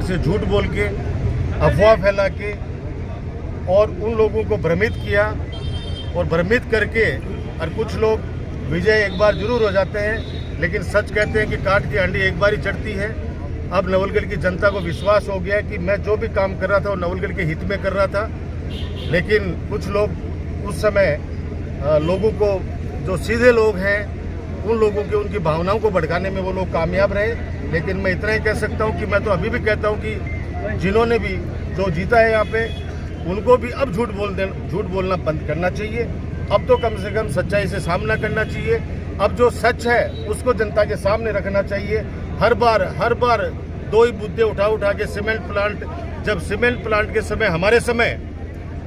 से झूठ बोल के, अफवाह फैला के और उन लोगों को भ्रमित किया और भ्रमित करके, और कुछ लोग विजय एक बार जरूर हो जाते हैं, लेकिन सच कहते हैं कि काट की हांडी एक बार ही चढ़ती है। अब नवलगढ़ की जनता को विश्वास हो गया कि मैं जो भी काम कर रहा था वो नवलगढ़ के हित में कर रहा था, लेकिन कुछ लोग उस समय लोगों को, जो सीधे लोग हैं, उन लोगों के उनकी भावनाओं को भड़काने में वो लोग कामयाब रहे। लेकिन मैं इतना ही कह सकता हूं कि मैं तो अभी भी कहता हूं कि जिन्होंने भी जो जीता है यहाँ पे, उनको भी अब झूठ बोलना बंद करना चाहिए। अब तो कम से कम सच्चाई से सामना करना चाहिए। अब जो सच है उसको जनता के सामने रखना चाहिए। हर बार दो ही मुद्दे उठा के सीमेंट प्लांट, जब सीमेंट प्लांट के समय, हमारे समय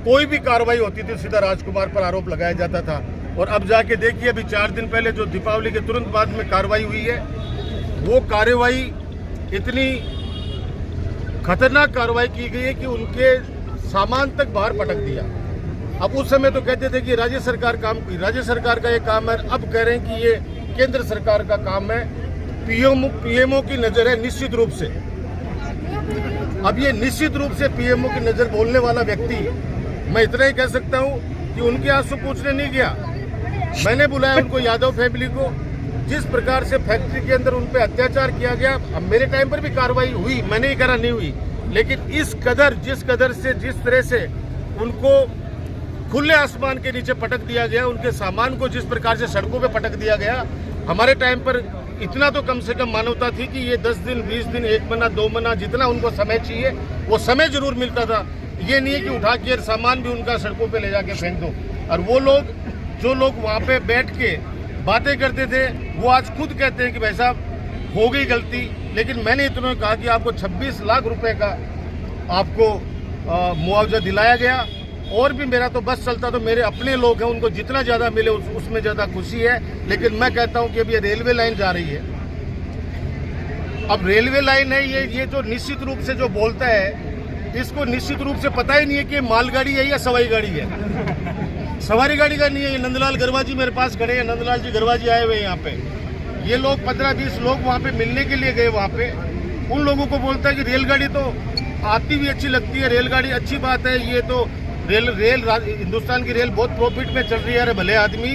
कोई भी कार्रवाई होती थी सीधा राजकुमार पर आरोप लगाया जाता था, और अब जाके देखिए अभी 4 दिन पहले जो दीपावली के तुरंत बाद में कार्रवाई हुई है, वो कार्रवाई इतनी खतरनाक कार्रवाई की गई है कि उनके सामान तक बाहर पटक दिया। अब उस समय तो कहते थे कि राज्य सरकार का ये काम है, अब कह रहे हैं कि ये केंद्र सरकार का काम है। पीएमओ की नजर है निश्चित रूप से। अब ये निश्चित रूप से पीएमओ की नजर बोलने वाला व्यक्ति, मैं इतना ही कह सकता हूं कि उनके आंसू पूछने नहीं गया। मैंने बुलाया उनको, यादव फैमिली को। जिस प्रकार से फैक्ट्री के अंदर उन पे अत्याचार किया गया, अब मेरे टाइम पर भी कार्रवाई हुई, मैंने ही करा, नहीं हुई, लेकिन जिस तरह से उनको खुले आसमान के नीचे पटक दिया गया, उनके सामान को जिस प्रकार से सड़कों पे पटक दिया गया, हमारे टाइम पर इतना तो कम से कम मानवता थी कि ये 10 दिन 20 दिन 1 महीना 2 महीना जितना उनको समय चाहिए वो समय जरूर मिलता था। ये नहीं है कि उठा के सामान भी उनका सड़कों पे ले जाके फेंक दो। और वो लोग, जो लोग वहाँ पे बैठ के बातें करते थे, वो आज खुद कहते हैं कि भाई साहब हो गई गलती। लेकिन मैंने इतना कहा कि आपको 26 लाख रुपए का आपको मुआवजा दिलाया गया, और भी मेरा तो बस चलता, तो मेरे अपने लोग हैं, उनको जितना ज़्यादा मिले उसमें ज़्यादा खुशी है। लेकिन मैं कहता हूं कि अब ये रेलवे लाइन जा रही है, अब रेलवे लाइन है, ये जो निश्चित रूप से जो बोलता है, इसको निश्चित रूप से पता ही नहीं है कि मालगाड़ी है या सवारी गाड़ी है। सवारी गाड़ी का नहीं है। ये नंदलाल गरवा जी मेरे पास खड़े हैं, नंदलाल जी गरवा जी आए हुए हैं यहाँ पे। ये लोग 15-20 लोग वहाँ पे मिलने के लिए गए वहाँ पे। उन लोगों को बोलता है कि रेलगाड़ी तो आती भी अच्छी लगती है, रेलगाड़ी अच्छी बात है, ये तो रेल हिंदुस्तान की रेल बहुत प्रॉफिट में चल रही है। अरे भले आदमी,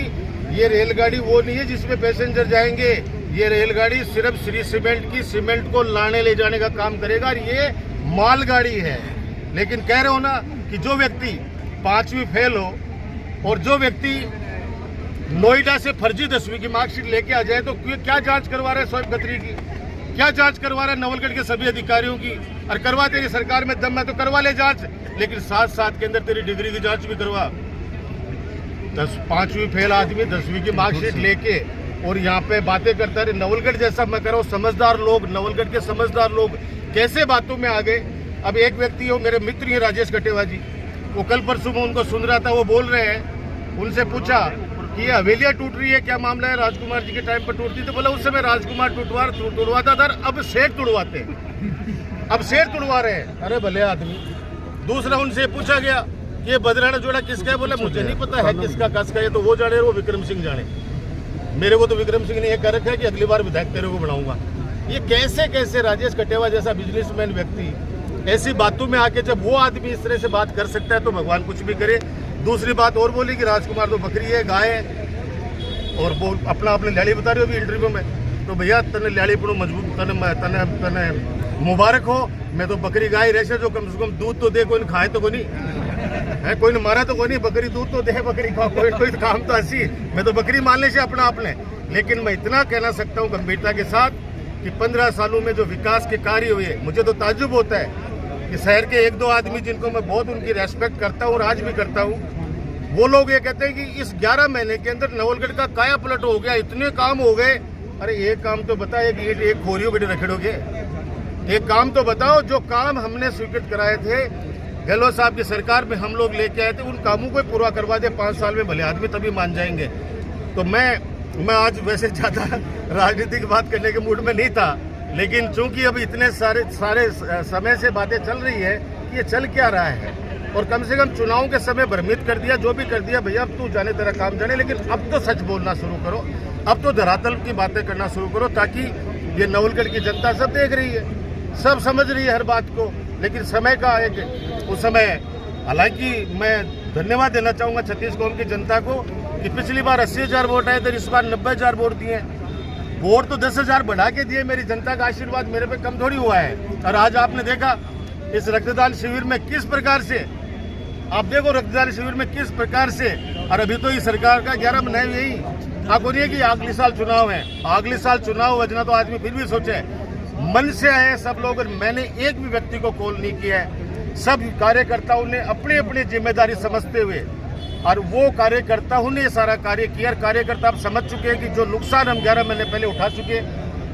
ये रेलगाड़ी वो नहीं है जिसमें पैसेंजर जाएंगे। ये रेलगाड़ी सिर्फ श्री सीमेंट को लाने ले जाने का काम करेगा, और ये मालगाड़ी है। लेकिन कह रहे हो ना कि जो व्यक्ति 5वीं फेल हो और जो व्यक्ति नोएडा से फर्जी 10वीं की मार्कशीट लेके आ जाए, तो क्या जांच करवा रहा है शोएब खत्री की? क्या जांच करवा रहा है नवलगढ़ के सभी अधिकारियों की? और करवा तेरी सरकार में दम है तो करवा ले जांच, लेकिन साथ के अंदर तेरी डिग्री की जांच भी करवा। 5वीं फेल आदमी 10वीं की मार्कशीट लेके और यहाँ पे बातें करता है। नवलगढ़ जैसा मैं कह रहा हूँ, समझदार लोग, नवलगढ़ के समझदार लोग कैसे बातों में आ गए। अब एक व्यक्ति हो, मेरे मित्र ही राजेश कटेवा जी, वो कल परसों में उनको सुन रहा था, वो बोल रहे हैं, उनसे पूछा कि ये हवेलियाँ टूट रही है, क्या मामला है? राजकुमार जी के टाइम पर टूटती, तो बोला उस समय राजकुमार तुड़वाता था, अब सेठ तुड़वाते हैं, अब सेठ तुड़वा रहे हैं। अरे भले आदमी। दूसरा उनसे पूछा गया ये बदराना जोड़ा किसका है? बोला मुझे नहीं पता है किसका कसका, ये तो वो जाने, वो विक्रम सिंह जाने। मेरे को तो विक्रम सिंह ने यह कर रखा है कि अगली बार विधायक तेरे को बनाऊंगा। ये कैसे राजेश कटेवा जैसा बिजनेसमैन व्यक्ति ऐसी बातों में आके, जब वो आदमी इस तरह से बात कर सकता है तो भगवान कुछ भी करे। दूसरी बात और बोली कि राजकुमार तो बकरी है, गाय है, और वो अपने लैली बता रही हो भी इंटरव्यू में, तो भैया तने लैली पड़ो मजबूत, तने मुबारक हो। मैं तो बकरी गाय रहे जो कम से कम दूध तो दे, कोई खाए तो कोई नहीं है, कोई ने मारा तो कोई नहीं, बकरी दूध तो दे, बकरी खाओ, कोई काम तो ऐसी। मैं तो बकरी मान ले से अपना आपने। लेकिन मैं इतना कहना सकता हूँ गंभीरता के साथ कि 15 सालों में जो विकास के कार्य हुए, मुझे तो ताज्जुब होता है कि शहर के 1-2 आदमी जिनको मैं बहुत उनकी रेस्पेक्ट करता हूँ और आज भी करता हूँ, वो लोग ये कहते हैं कि इस 11 महीने के अंदर नवलगढ़ का काया पलट हो गया, इतने काम हो गए। अरे एक काम तो बताओ, एक खोरियों के रखेड़ोगे, एक काम तो बताओ। जो काम हमने स्वीकृत कराए थे, गहलोत साहब की सरकार में हम लोग लेके आए थे, उन कामों को पूरा करवा दे 5 साल में, भले आदमी तभी मान जाएंगे। तो मैं आज वैसे ज़्यादा राजनीतिक बात करने के मूड में नहीं था, लेकिन चूंकि अब इतने सारे समय से बातें चल रही है कि ये चल क्या रहा है, और कम से कम चुनाव के समय भ्रमित कर दिया, जो भी कर दिया, भैया अब तू जाने तेरा काम जाने। लेकिन अब तो सच बोलना शुरू करो, अब तो धरातल की बातें करना शुरू करो, ताकि ये नवलगढ़ की जनता सब देख रही है। सब समझ रही है हर बात को, लेकिन समय का एक उस समय, हालांकि मैं धन्यवाद देना चाहूँगा छत्तीसगढ़ की जनता को कि पिछली बार 80,000 वोट आए थे, इस बार 90,000 वोट दिए। वोट तो 10,000 बढ़ा के दिए, मेरी जनता का आशीर्वाद मेरे पे कम थोड़ी हुआ है। और आज आपने देखा इस रक्तदान शिविर में किस प्रकार से, आप देखो रक्तदान शिविर में किस प्रकार से, और अभी तो ये सरकार का 11 महीने यही आप बोलिए कि अगले साल चुनाव है, अगले साल चुनाव बजना तो आदमी फिर भी सोचे, मन से आए सब लोग। और मैंने एक भी व्यक्ति को कॉल नहीं किया है, सब कार्यकर्ताओं ने अपनी अपनी जिम्मेदारी समझते हुए, और वो कार्यकर्ताओं ने सारा कार्य किया। कार्यकर्ता आप समझ चुके हैं कि जो नुकसान हम 11 महीने पहले उठा चुके,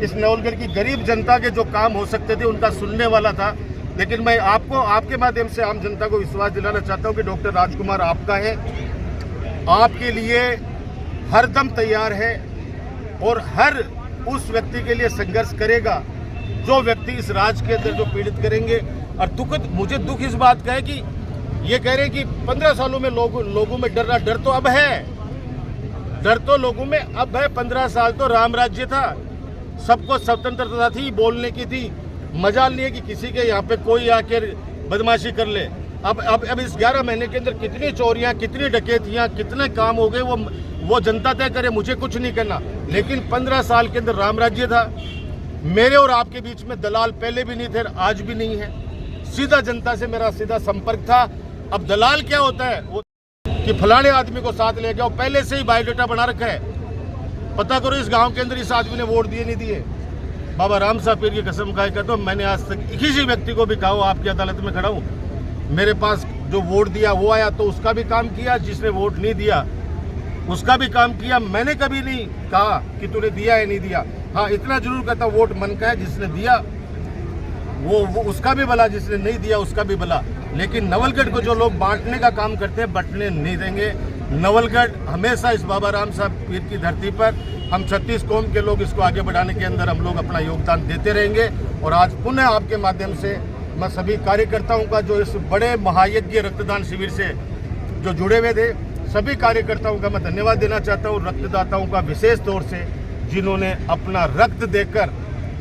इस नवलगढ़ की गरीब जनता के जो काम हो सकते थे उनका सुनने वाला था। लेकिन मैं आपको आपके माध्यम से आम जनता को विश्वास दिलाना चाहता हूं कि डॉक्टर राजकुमार आपका है, आपके लिए हरदम तैयार है और हर उस व्यक्ति के लिए संघर्ष करेगा जो व्यक्ति इस राज्य के अंदर जो पीड़ित करेंगे। और मुझे दुख इस बात का है कि ये कह रहे हैं कि 15 सालों में लोगों में डर तो अब है, डर तो लोगों में अब है। 15 साल तो राम राज्य था, सबको स्वतंत्रता थी, बोलने की थी, मजाल नहीं है कि किसी के यहाँ पे कोई आकर बदमाशी कर ले। अब इस 11 महीने के अंदर कितनी चोरियां, कितनी डकैतियां, कितने काम हो गए, वो जनता तय करे, मुझे कुछ नहीं करना। लेकिन 15 साल के अंदर राम राज्य था। मेरे और आपके बीच में दलाल पहले भी नहीं थे, आज भी नहीं है। सीधा जनता से मेरा सीधा संपर्क था। अब दलाल क्या होता है, वो कि फलाने आदमी को साथ ले गया, पहले से ही बायोडाटा बना रखा है, पता करो इस गांव के अंदर इस आदमी ने वोट दिए नहीं दिए। बाबा राम साहब पीर की कसम खाए कहता हूं, मैंने आज तक किसी व्यक्ति को भी कहा हो, आपकी अदालत में खड़ा हूं, मेरे पास जो वोट दिया वो आया तो उसका भी काम किया, जिसने वोट नहीं दिया उसका भी काम किया। मैंने कभी नहीं कहा कि तूने दिया है नहीं दिया। हाँ, इतना जरूर कहता वोट मन का है, जिसने दिया वो उसका भी भला, जिसने नहीं दिया उसका भी भला। लेकिन नवलगढ़ को जो लोग बांटने का काम करते हैं, बंटने नहीं देंगे। नवलगढ़ हमेशा इस बाबा राम साहब पीर की धरती पर, हम 36 कौम के लोग इसको आगे बढ़ाने के अंदर हम लोग अपना योगदान देते रहेंगे। और आज पुनः आपके माध्यम से मैं सभी कार्यकर्ताओं का जो इस बड़े महायज्ञ रक्तदान शिविर से जो जुड़े हुए थे, सभी कार्यकर्ताओं का मैं धन्यवाद देना चाहता हूँ। रक्तदाताओं का विशेष तौर से, जिन्होंने अपना रक्त देकर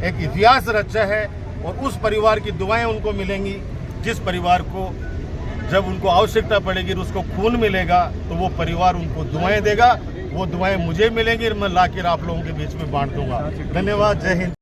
एक इतिहास रचा है, और उस परिवार की दुआएं उनको मिलेंगी जिस परिवार को जब उनको आवश्यकता पड़ेगी और उसको खून मिलेगा तो वो परिवार उनको दुआएं देगा। वो दुआएं मुझे मिलेंगी और मैं लाकर आप लोगों के बीच में बांट दूंगा। धन्यवाद, जय हिंद।